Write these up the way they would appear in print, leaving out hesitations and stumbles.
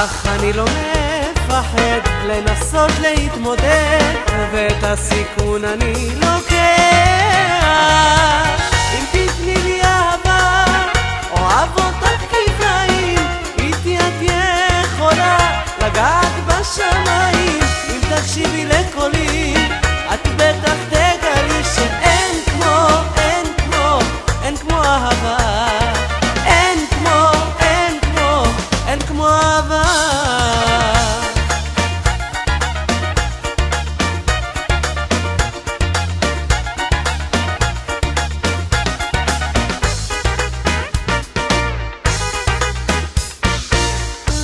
אך אני לא מפחד לנסות להתמודד, ואת הסיכון אני לוקח. אם תתני לי אהבה, אוהב אותך כפליים, איתי את יכולה לגעת בשמיים. אם תקשיבי לקולי, את בטח תגלי שאין כמו, אין כמו, אין כמו אהבה. אין כמו, אין כמו, אין כמו אהבה.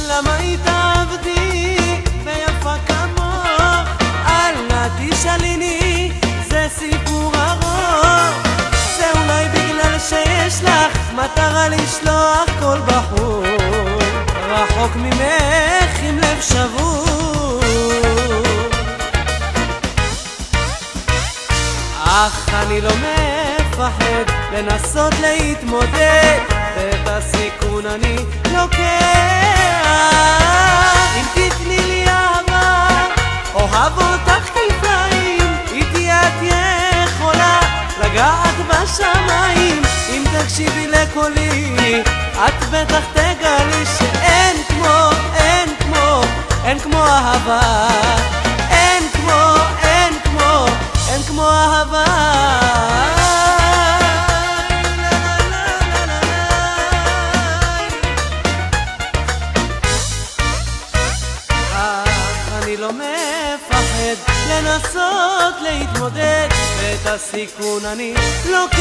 למה התאהבתי ביפה כמוך? אל נא תשאליני, זה סיפור ארוך. זה אולי בגלל שיש לך מטרה לשלוח כל בחור רחוק ממך עם לב שבור. אך אני לא מפחד לנסות להתמודד, ואת הסיכון אני לוקח. אם תתני לי אהבה, אוהב אותך כפליים, איתי את יכולה לגעת בשמיים. אם תקשיבי לקולי, את בטח תגלי שאין כמו, אין כמו, אין כמו אהבה. אין כמו, אין כמו, אין כמו אהבה. אני לא מפחד לנסות להתמודד, ואת הסיכון אני לוקח.